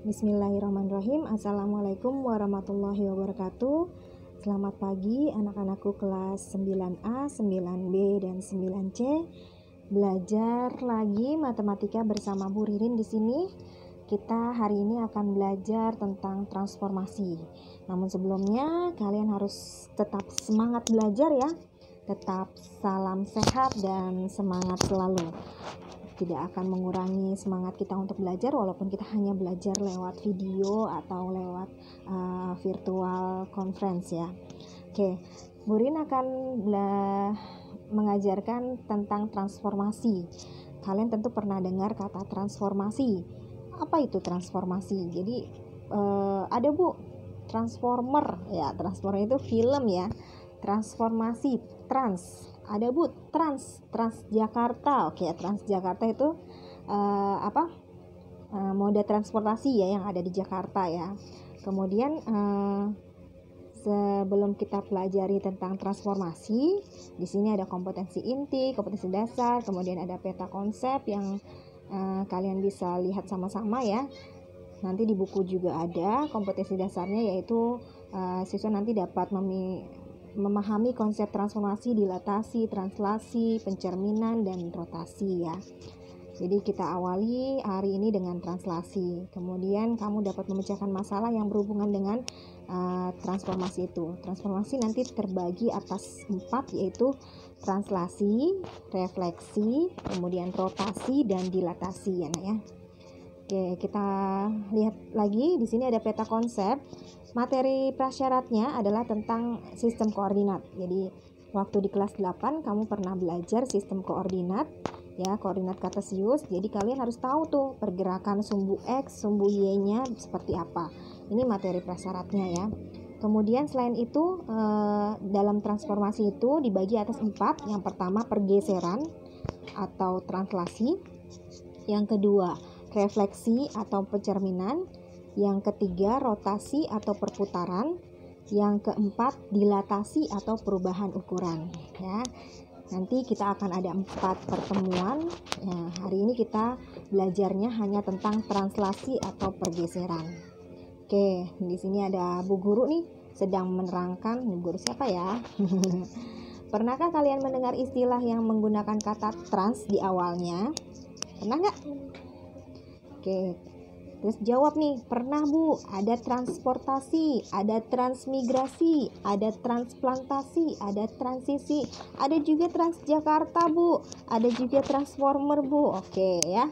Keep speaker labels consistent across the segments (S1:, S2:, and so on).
S1: Bismillahirrahmanirrahim. Assalamualaikum warahmatullahi wabarakatuh. Selamat pagi anak-anakku kelas 9A, 9B, dan 9C. Belajar lagi matematika bersama Bu Ririn di sini. Kita hari ini akan belajar tentang transformasi. Namun sebelumnya kalian harus tetap semangat belajar ya. Tetap salam sehat dan semangat selalu. Tidak akan mengurangi semangat kita untuk belajar walaupun kita hanya belajar lewat video atau lewat virtual conference ya. Oke, Bu Rin akan mengajarkan tentang transformasi. Kalian tentu pernah dengar kata transformasi. Apa itu transformasi? Jadi ada Bu, Transformer ya, Transformer itu film ya. Transformasi, ada Bu, Transjakarta. Oke, Transjakarta itu moda transportasi ya yang ada di Jakarta ya. Kemudian sebelum kita pelajari tentang transformasi, di sini ada kompetensi inti, kompetensi dasar, kemudian ada peta konsep yang kalian bisa lihat sama-sama ya. Nanti di buku juga ada kompetensi dasarnya, yaitu siswa nanti dapat memahami konsep transformasi, dilatasi, translasi, pencerminan, dan rotasi ya. Jadi kita awali hari ini dengan translasi. Kemudian kamu dapat memecahkan masalah yang berhubungan dengan transformasi itu. Transformasi nanti terbagi atas 4, yaitu translasi, refleksi, kemudian rotasi, dan dilatasi ya nak ya. Oke, kita lihat lagi. Di sini ada peta konsep. Materi prasyaratnya adalah tentang sistem koordinat. Jadi waktu di kelas 8 kamu pernah belajar sistem koordinat ya, koordinat kartesius. Jadi kalian harus tahu tuh pergerakan sumbu X, sumbu Y-nya seperti apa. Ini materi prasyaratnya ya. Kemudian selain itu dalam transformasi itu dibagi atas 4. Yang pertama pergeseran atau translasi. Yang kedua refleksi atau pencerminan. Yang ketiga rotasi atau perputaran. Yang keempat dilatasi atau perubahan ukuran ya. Nanti kita akan ada 4 pertemuan ya. Hari ini kita belajarnya hanya tentang translasi atau pergeseran. Oke, di sini ada Bu Guru nih sedang menerangkan. Bu Guru siapa ya? Pernahkah kalian mendengar istilah yang menggunakan kata trans di awalnya? Pernah nggak? Oke, terus jawab nih, pernah Bu. Ada transportasi, ada transmigrasi, ada transplantasi, ada transisi, ada juga Transjakarta Bu, ada juga transformer Bu. Oke ya.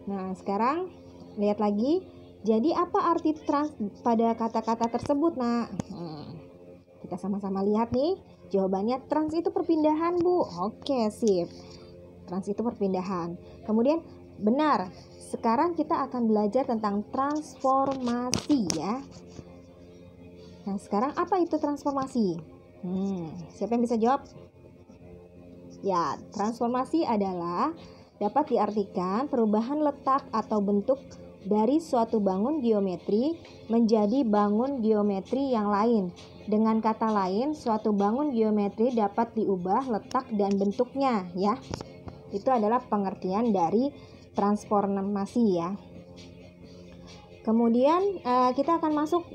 S1: Nah sekarang lihat lagi. Jadi apa arti trans pada kata-kata tersebut nak? Kita sama-sama lihat nih. Jawabannya trans itu perpindahan Bu. Oke sip. Trans itu perpindahan. Kemudian benar. Sekarang kita akan belajar tentang transformasi ya. Nah sekarang apa itu transformasi? Siapa yang bisa jawab? Ya, transformasi adalah dapat diartikan perubahan letak atau bentuk dari suatu bangun geometri menjadi bangun geometri yang lain. Dengan kata lain, suatu bangun geometri dapat diubah letak dan bentuknya ya. Itu adalah pengertian dari transformasi ya. Kemudian kita akan masuk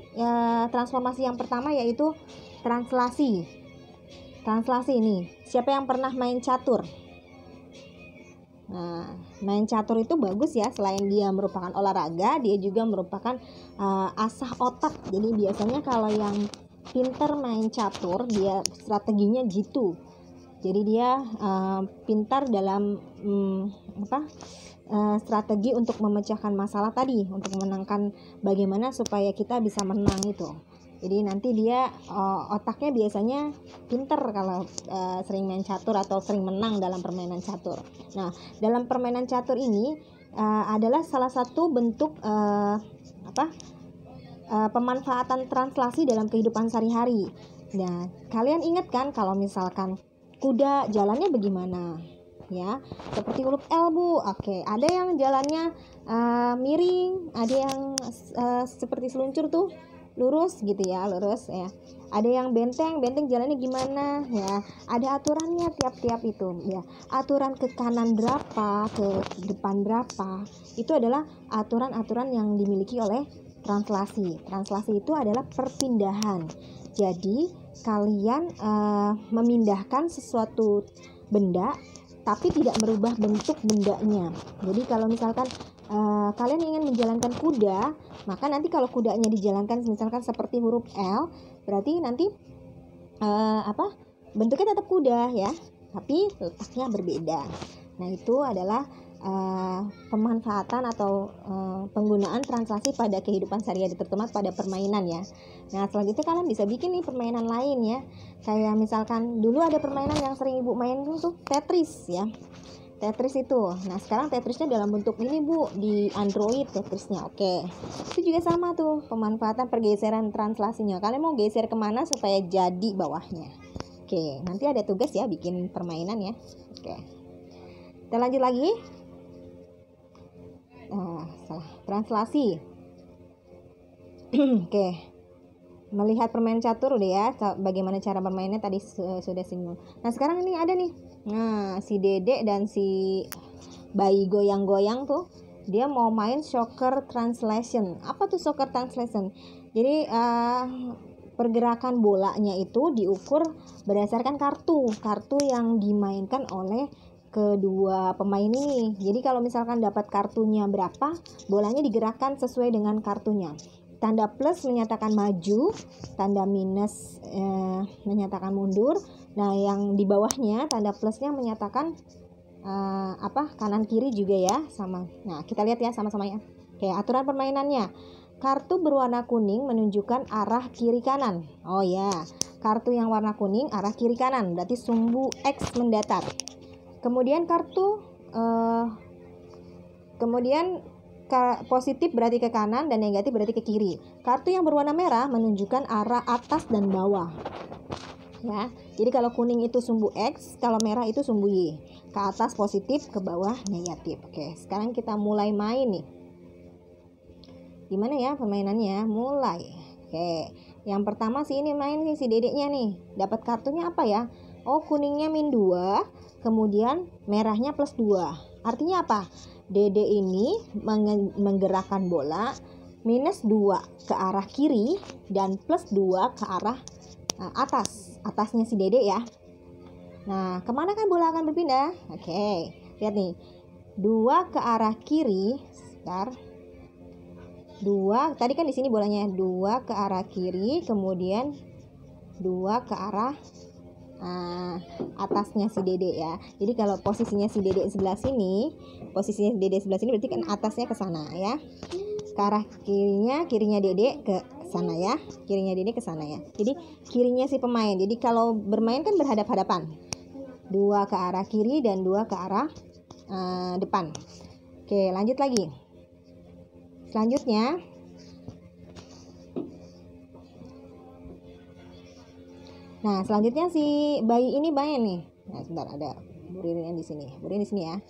S1: transformasi yang pertama, yaitu translasi. Translasi ini, siapa yang pernah main catur? Nah, main catur itu bagus ya. Selain dia merupakan olahraga, dia juga merupakan asah otak. Jadi biasanya kalau yang pintar main catur, dia strateginya gitu. Jadi dia pintar dalam strategi untuk memecahkan masalah tadi, untuk menangkan bagaimana supaya kita bisa menang itu. Jadi nanti dia otaknya biasanya pintar kalau sering main catur atau sering menang dalam permainan catur. Nah, dalam permainan catur ini adalah salah satu bentuk pemanfaatan translasi dalam kehidupan sehari-hari. Nah, kalian ingat kan kalau misalkan kuda jalannya bagaimana? Ya, seperti huruf L Bu. Oke, ada yang jalannya miring, ada yang seperti seluncur tuh. lurus gitu ya, lurus ya. Ada yang benteng jalannya gimana ya. Ada aturannya tiap-tiap itu ya. Aturan ke kanan berapa, ke depan berapa, itu adalah aturan-aturan yang dimiliki oleh translasi. Translasi itu adalah perpindahan. Jadi kalian memindahkan sesuatu benda tapi tidak merubah bentuk bendanya. Jadi kalau misalkan kalian ingin menjalankan kuda, maka nanti kalau kudanya dijalankan misalkan seperti huruf L, berarti nanti bentuknya tetap kuda ya, tapi letaknya berbeda. Nah, itu adalah pemanfaatan atau penggunaan translasi pada kehidupan sehari-hari, terutama pada permainan ya. Nah, selanjutnya kalian bisa bikin nih permainan lain ya. Kayak misalkan dulu ada permainan yang sering Ibu main tuh Tetris ya. Tetris itu. Nah, sekarang Tetrisnya dalam bentuk ini Bu, di Android Tetrisnya. Oke. Itu juga sama tuh, pemanfaatan pergeseran translasinya. Kalian mau geser kemana supaya jadi bawahnya. Oke, nanti ada tugas ya bikin permainan ya. Oke. Kita lanjut lagi. Salah. Translasi. Oke. Melihat permainan catur udah ya, bagaimana cara bermainnya tadi sudah singgung. Nah, sekarang ini ada nih. Nah, si Dedek dan si bayi goyang-goyang tuh, dia mau main soccer translation. Apa tuh soccer translation? Jadi pergerakan bolanya itu diukur berdasarkan kartu yang dimainkan oleh kedua pemain ini. Jadi kalau misalkan dapat kartunya berapa, bolanya digerakkan sesuai dengan kartunya. Tanda plus menyatakan maju, tanda minus menyatakan mundur. Nah, yang di bawahnya tanda plusnya menyatakan kanan kiri juga ya, sama. Nah, kita lihat ya sama-sama ya. Oke, aturan permainannya. Kartu berwarna kuning menunjukkan arah kiri kanan. Oh ya, kartu yang warna kuning arah kiri kanan, berarti sumbu X mendatar. Kemudian positif berarti ke kanan dan negatif berarti ke kiri. Kartu yang berwarna merah menunjukkan arah atas dan bawah. Ya, jadi kalau kuning itu sumbu X, kalau merah itu sumbu Y. Ke atas positif, ke bawah negatif. Oke, sekarang kita mulai main nih. Gimana ya permainannya? Mulai. Oke, yang pertama ini main nih si Dedeknya nih. Dapat kartunya apa ya? Oh, kuningnya -2, kemudian merahnya +2. Artinya apa? Dede ini menggerakkan bola -2 ke arah kiri dan +2 ke arah atasnya si Dede ya. Nah, kemana kan bola akan berpindah? Oke, lihat nih, 2 ke arah kiri. Sebentar. 2, tadi kan di sini bolanya 2 ke arah kiri, kemudian 2 ke arah atasnya si Dede ya. Jadi kalau posisinya si Dede sebelah sini, berarti kan atasnya ke sana ya. Ke arah kirinya Dede ke sana ya. Kirinya Dede ke sana ya. Jadi kirinya si pemain. Jadi kalau bermain kan berhadap-hadapan. 2 ke arah kiri dan 2 ke arah depan. Oke, lanjut lagi. Selanjutnya si bayi ini main nih. Nah, sebentar, ada Bu Ririn di sini. Bu Ririn di sini ya.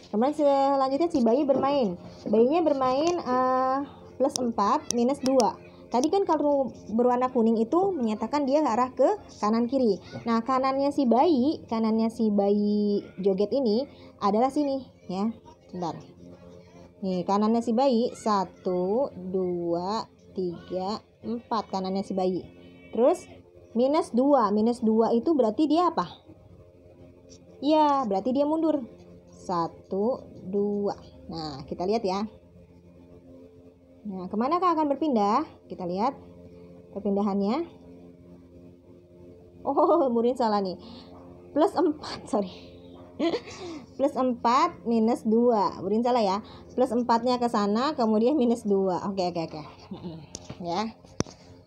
S1: Kemudian selanjutnya si bayi bermain. Bayinya bermain +4 -2. Tadi kan kalau berwarna kuning itu menyatakan dia arah ke kanan kiri. Nah, kanannya si bayi joget ini adalah sini ya. Sebentar. Nih, kanannya si bayi 1 2 3 4 kanannya si bayi. Terus -2 itu berarti dia apa? Iya, berarti dia mundur 1 2. Nah, kita lihat ya. Nah, kemana akan berpindah? Kita lihat perpindahannya. Oh, murid salah nih. +4, sorry. +4 -2. Murid salah ya. +4-nya ke sana, kemudian -2. Oke. Ya.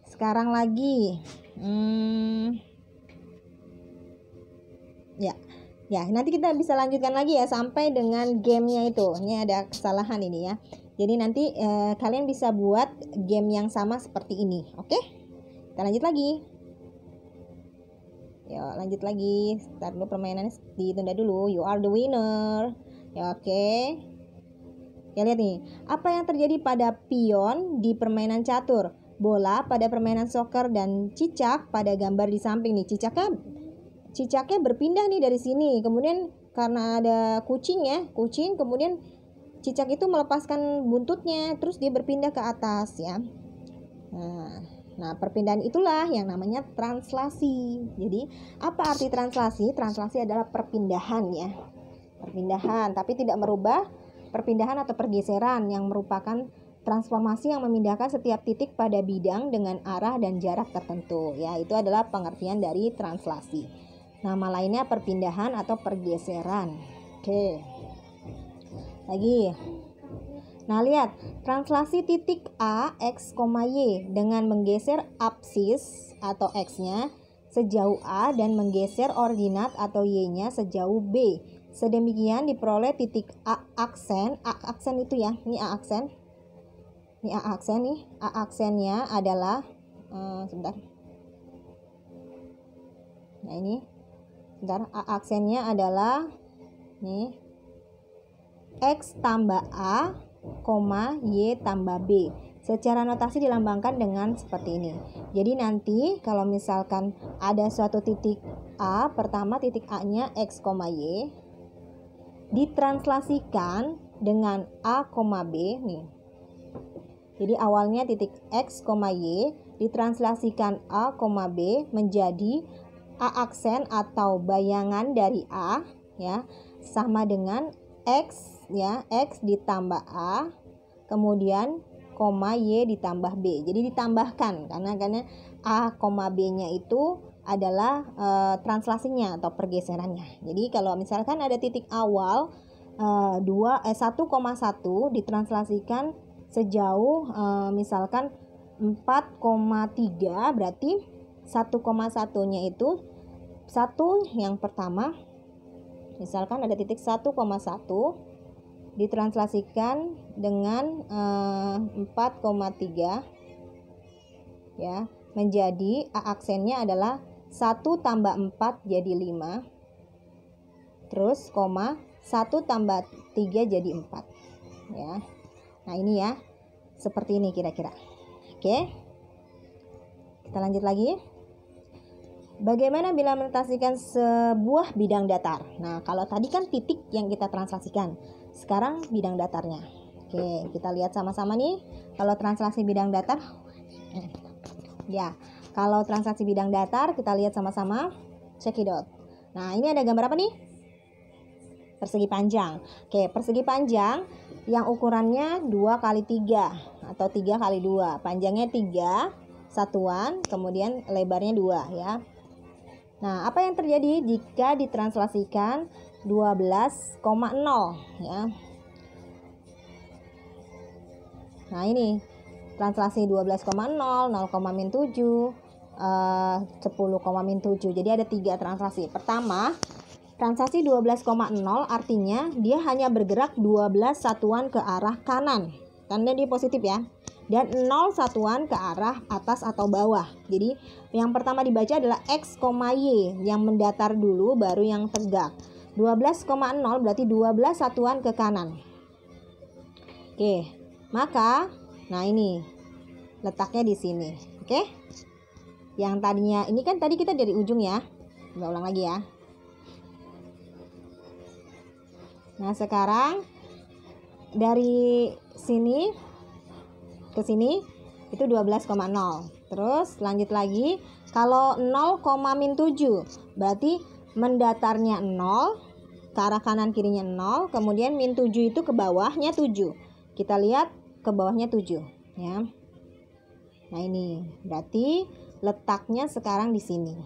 S1: Sekarang lagi. Ya, nanti kita bisa lanjutkan lagi ya sampai dengan gamenya itu. Ini ada kesalahan ini ya. Jadi nanti kalian bisa buat game yang sama seperti ini. Oke? Kita lanjut lagi. Yuk, lanjut lagi. Start dulu permainannya, ditunda dulu. You are the winner. Ya, oke. Ya, lihat nih. Apa yang terjadi pada pion di permainan catur? bola pada permainan soccer dan cicak pada gambar di samping nih. Cicaknya berpindah nih dari sini. Kemudian karena ada kucing, kemudian cicak itu melepaskan buntutnya, terus dia berpindah ke atas ya. Nah, perpindahan itulah yang namanya translasi. Jadi, apa arti translasi? Translasi adalah perpindahan ya. Perpindahan, tapi tidak merubah perpindahan atau pergeseran yang merupakan transformasi yang memindahkan setiap titik pada bidang dengan arah dan jarak tertentu. Ya, itu adalah pengertian dari translasi. Nama lainnya perpindahan atau pergeseran. Oke. Lagi. Nah, lihat. Translasi titik A, X, Y dengan menggeser apsis atau X-nya sejauh A dan menggeser ordinat atau Y-nya sejauh B. Sedemikian diperoleh titik A aksen. A aksen itu ya. Ini A aksen. Ini A aksen nih. A aksennya adalah sebentar. Nah, ini. Sebentar. A aksennya adalah nih X tambah A, Y tambah B. Secara notasi dilambangkan dengan seperti ini. Jadi nanti kalau misalkan ada suatu titik A, pertama titik A-nya X, Y ditranslasikan dengan A, B nih. Jadi awalnya titik X, Y ditranslasikan A, B menjadi A aksen atau bayangan dari A ya, sama dengan X ya, X ditambah A, kemudian Y ditambah B. Jadi ditambahkan karena A, B-nya itu adalah translasinya atau pergeserannya. Jadi kalau misalkan ada titik awal 1,1 ditranslasikan sejauh misalkan 4,3, berarti 1,1-nya itu satu yang pertama. Misalkan ada titik 1,1 ditranslasikan dengan 4,3 ya, menjadi A aksennya adalah 1 tambah 4 jadi 5, terus 1 tambah 3 jadi 4 ya. Nah ini ya, seperti ini kira-kira. Oke, kita lanjut lagi. Bagaimana bila menotasikan sebuah bidang datar? Nah, kalau tadi kan titik yang kita translasikan, sekarang bidang datarnya. Oke, kita lihat sama-sama nih. Kalau translasi bidang datar, ya, kalau translasi bidang datar kita lihat sama-sama. Cekidot. Nah, ini ada gambar apa nih? Persegi panjang. Oke, persegi panjang yang ukurannya 2x3 atau 3x2. Panjangnya 3 satuan, kemudian lebarnya 2 ya. Nah, apa yang terjadi jika ditranslasikan 12,0 ya. Nah, ini translasi 12,0, 0,-7, 10,-7. Jadi ada 3 translasi. Pertama, translasi 12,0 artinya dia hanya bergerak 12 satuan ke arah kanan. Tanda dia positif ya. Dan 0 satuan ke arah atas atau bawah. Jadi yang pertama dibaca adalah X, Y yang mendatar dulu baru yang tegak. 12,0 berarti 12 satuan ke kanan. Oke, maka nah ini letaknya di sini. Oke. Yang tadinya ini kan tadi kita dari ujung ya. Kita ulang lagi ya. Nah, sekarang dari sini ke sini itu 12,0. Terus lanjut lagi, kalau 0,-7 berarti mendatarnya 0, ke arah kanan kirinya 0, kemudian -7 itu ke bawahnya 7. Kita lihat ke bawahnya 7 ya. Nah, ini berarti letaknya sekarang di sini.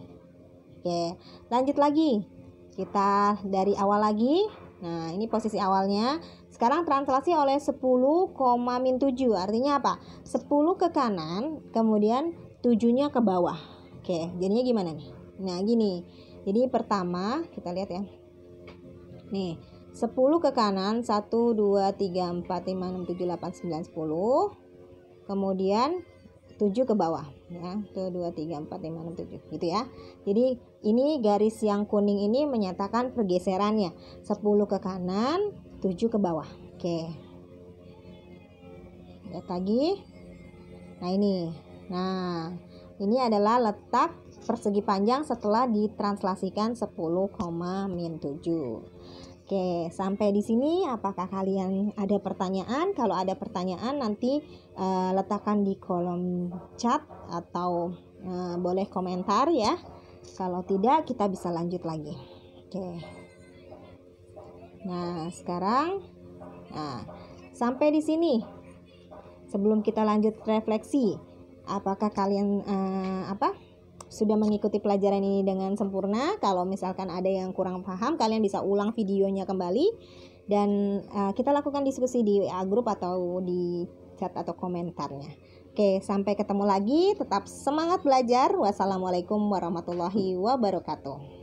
S1: Oke, lanjut lagi. Kita dari awal lagi. Nah, ini posisi awalnya. Sekarang translasi oleh 10,-7. Artinya apa? 10 ke kanan, kemudian 7-nya ke bawah. Oke, jadinya gimana nih? Nah, gini. Jadi pertama, kita lihat ya. Nih, 10 ke kanan, 1, 2, 3, 4, 5, 6, 7, 8, 9, 10. Kemudian 7 ke bawah ya. 1, 2, 3, 4, 5, 6, 7 gitu ya. Jadi ini garis yang kuning ini menyatakan pergeserannya. 10 ke kanan, 7 ke bawah. Oke. Lihat lagi. Nah, ini Nah, ini adalah letak persegi panjang setelah ditranslasikan 10, min 7. Oke, sampai di sini apakah kalian ada pertanyaan? Kalau ada pertanyaan nanti letakkan di kolom chat atau boleh komentar ya. Kalau tidak kita bisa lanjut lagi. Oke. Nah, sekarang sampai di sini. Sebelum kita lanjut refleksi, apakah kalian sudah mengikuti pelajaran ini dengan sempurna? Kalau misalkan ada yang kurang paham, kalian bisa ulang videonya kembali dan kita lakukan diskusi di WA group atau di chat atau komentarnya. Oke, sampai ketemu lagi. Tetap semangat belajar. Wassalamualaikum warahmatullahi wabarakatuh.